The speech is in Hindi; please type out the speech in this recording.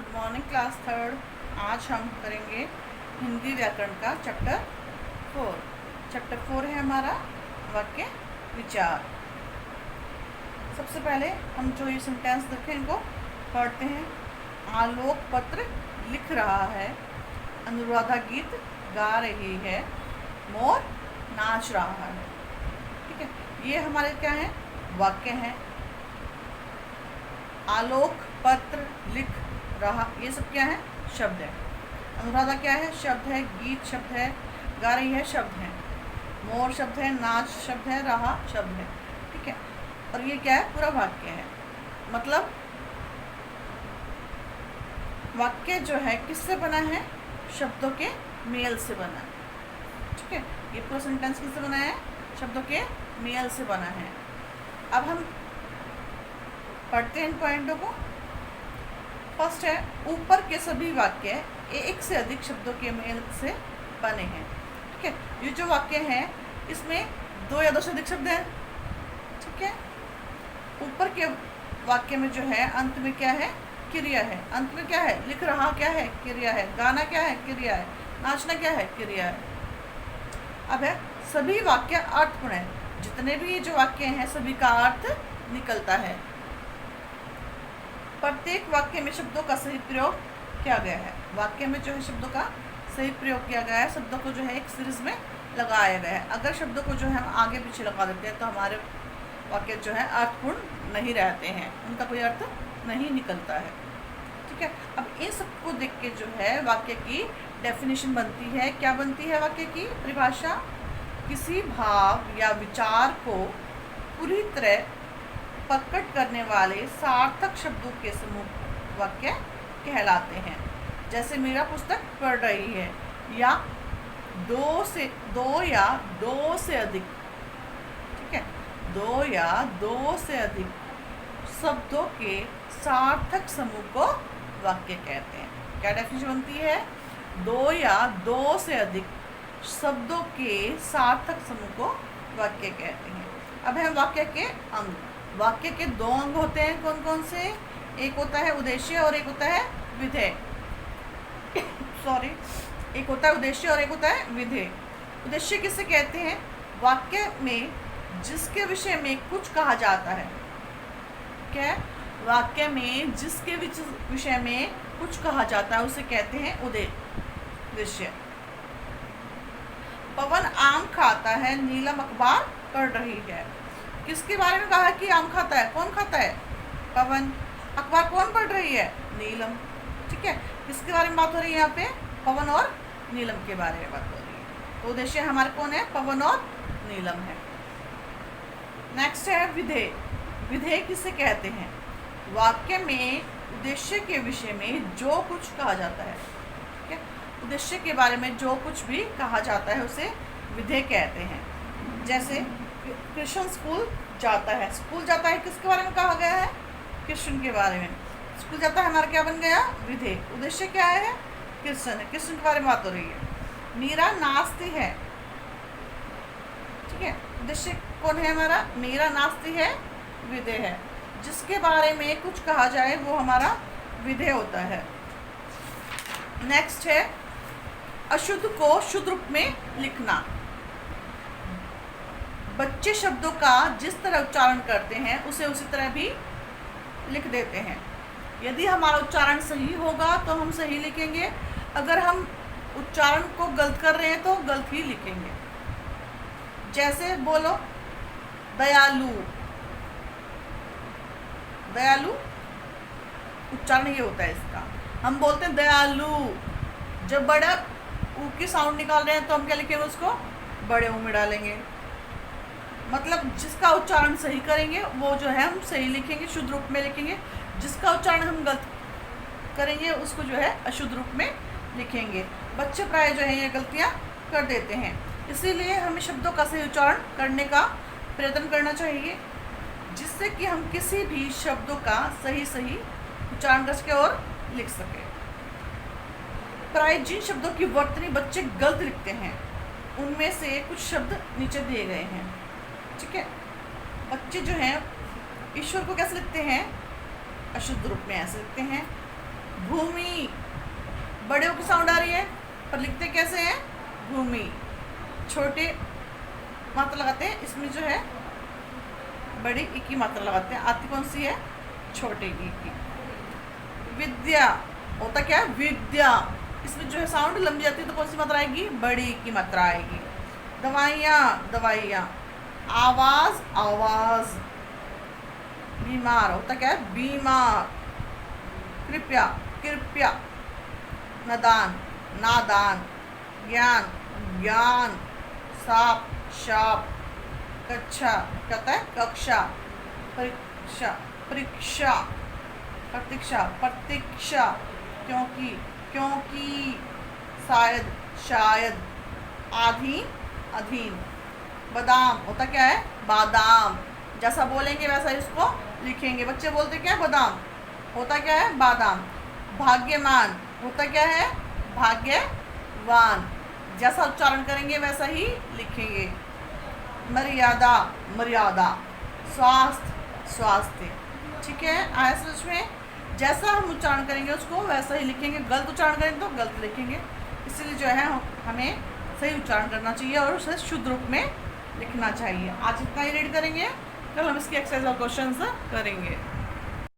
Good morning class third. आज हम करेंगे हिंदी व्याकरण का चैप्टर 4। चैप्टर 4 है हमारा वाक्य विचार। सबसे पहले हम जो ये सेंटेंस देखें इनको पढ़ते हैं। आलोक पत्र लिख रहा है, अनुराधा गीत गा रही है, मोर नाच रहा है। ठीक है, ये हमारे क्या है, वाक्य हैं। आलोक पत्र लिख रहा, ये सब क्या है, शब्द है। अनुराधा क्या है, शब्द है। गीत शब्द है। गा रही है शब्द है। मोर शब्द है। नाच शब्द है। रहा शब्द है। ठीक है, और ये क्या है, पूरा वाक्य है। मतलब वाक्य जो है किससे बना है, शब्दों के मेल से बना है। ठीक है, ये पूरा सेंटेंस किससे बना है, शब्दों के मेल से बना है। अब हम पढ़ते हैं इन पॉइंटों को। फर्स्ट है, ऊपर के सभी वाक्य एक से अधिक शब्दों के मेल से बने हैं। ठीक है, ये जो वाक्य है इसमें दो या दो से अधिक शब्द हैं। ठीक है, ऊपर के वाक्य में जो है अंत में क्या है, क्रिया है। अंत में क्या है, लिख रहा क्या है, क्रिया है। गाना क्या है, क्रिया है। नाचना क्या है, क्रिया है। अब है, सभी वाक्य अर्थपूर्ण है। जितने भी ये जो वाक्य हैं सभी का अर्थ निकलता है। प्रत्येक वाक्य में शब्दों का सही प्रयोग किया गया है। वाक्य में जो है शब्दों का सही प्रयोग किया गया है। शब्दों को जो है एक सीरीज में लगाया गया है। अगर शब्दों को जो है हम आगे पीछे लगा देते हैं तो हमारे वाक्य जो है अर्थपूर्ण नहीं रहते हैं, उनका कोई अर्थ नहीं निकलता है। ठीक है, अब इन सबको देख के जो है वाक्य की डेफिनेशन बनती है। क्या बनती है वाक्य की परिभाषा? किसी भाव या विचार को पूरी तरह प्रकट करने वाले सार्थक शब्दों के समूह वाक्य कहलाते हैं। जैसे मीरा पुस्तक पढ़ रही है, या दो या दो से अधिक, ठीक है, दो या दो से अधिक शब्दों के सार्थक समूह को वाक्य कहते हैं। क्या डेफिनेशन बनती है? दो या दो से अधिक शब्दों के सार्थक समूह को वाक्य कहते हैं। अब है वाक्य के अंग। वाक्य के दो अंग होते हैं, कौन कौन से? एक होता है उद्देश्य और एक होता है विधेय। सॉरी, एक होता है उद्देश्य और एक होता है विधेय। उद्देश्य किसे कहते हैं? वाक्य में जिसके विषय में कुछ कहा जाता है। क्या? वाक्य में जिसके विषय में कुछ कहा जाता है उसे कहते हैं उद्देश्य। पवन आम खाता है, नीलम अखबार पढ़ रही है। किसके बारे में कहा है कि आम खाता है? कौन खाता है? पवन। अखबार कौन पढ़ रही है? नीलम। ठीक है, किसके बारे में बात हो रही है यहाँ पे? पवन और नीलम के बारे में बात हो रही है। तो उद्देश्य हमारे कौन है? पवन और नीलम है। नेक्स्ट है विधेय। विधेय किसे कहते हैं? वाक्य में उद्देश्य के विषय में जो कुछ कहा जाता है। ठीक है, उद्देश्य के बारे में जो कुछ भी कहा जाता है उसे विधेय कहते हैं। जैसे कृष्ण स्कूल जाता है। स्कूल जाता है किसके बारे में कहा गया है? कृष्ण के बारे में। स्कूल जाता है हमारा क्या बन गया? विधेय। उद्देश्य क्या है? कृष्ण है, कृष्ण के बारे में बात हो रही है। मीरा नाचती है। ठीक है, उद्देश्य कौन है हमारा? मीरा नाचती है, विधेय है। जिसके बारे में कुछ कहा जाए वो हमारा विधेय होता है। नेक्स्ट है अशुद्ध को शुद्ध रूप में लिखना। बच्चे शब्दों का जिस तरह उच्चारण करते हैं उसे उसी तरह भी लिख देते हैं। यदि हमारा उच्चारण सही होगा तो हम सही लिखेंगे, अगर हम उच्चारण को गलत कर रहे हैं तो गलत ही लिखेंगे। जैसे बोलो दयालु। दयालु उच्चारण ये होता है इसका। हम बोलते हैं दयालु, जब बड़ा ऊ की साउंड निकाल रहे हैं तो हम क्या लिखेंगे? उसको बड़े ऊ में डालेंगे। मतलब जिसका उच्चारण सही करेंगे वो जो है हम सही लिखेंगे, शुद्ध रूप में लिखेंगे। जिसका उच्चारण हम गलत करेंगे उसको जो है अशुद्ध रूप में लिखेंगे। बच्चे प्राय जो है ये गलतियाँ कर देते हैं, इसीलिए हमें शब्दों का सही उच्चारण करने का प्रयत्न करना चाहिए, जिससे कि हम किसी भी शब्दों का सही उच्चारण कर सके और लिख सके। प्राय जिन शब्दों की वर्तनी बच्चे गलत लिखते हैं उनमें से कुछ शब्द नीचे दिए गए हैं। ठीक है, बच्चे जो हैं ईश्वर को कैसे लिखते हैं? अशुद्ध रूप में ऐसे लिखते हैं। भूमि, बड़े की साउंड आ रही है पर लिखते कैसे हैं? भूमि। छोटे मात्रा लगाते हैं, इसमें जो है बड़ी ई की मात्रा लगाते हैं, आती कौन सी है? छोटे ई की। विद्या होता क्या है? विद्या, इसमें जो है साउंड लंबी जाती है तो कौन सी मात्रा आएगी? बड़ी ई की मात्रा आएगी। दवाइयाँ, दवाइयाँ। आवाज, आवाज। बीमार होता क्या है? बीमार। कृपया, कृपया। नादान, नादान। ज्ञान, ज्ञान। साप, शाप। कक्षा कहता है कक्षा। परीक्षा, परीक्षा। प्रतीक्षा, प्रतीक्षा। क्योंकि, क्योंकि। शायद, शायद। अधीन, अधीन। बादाम होता क्या है? बादाम। जैसा बोलेंगे वैसा इसको लिखेंगे। बच्चे बोलते क्या है? बादाम। होता क्या है? बादाम। भाग्यमान होता क्या है? भाग्यवान। जैसा उच्चारण करेंगे वैसा ही लिखेंगे। मर्यादा, मर्यादा। स्वास्थ्य, स्वास्थ्य। ठीक है, आया समझ में? जैसा हम उच्चारण करेंगे उसको वैसा ही लिखेंगे। गलत उच्चारण करेंगे तो गलत लिखेंगे। इसलिए जो है हमें सही उच्चारण करना चाहिए और उसे शुद्ध रूप में लिखना चाहिए। आज इतना ही रीड करेंगे, कल हम इसकी एक्सरसाइज और क्वेश्चंस करेंगे।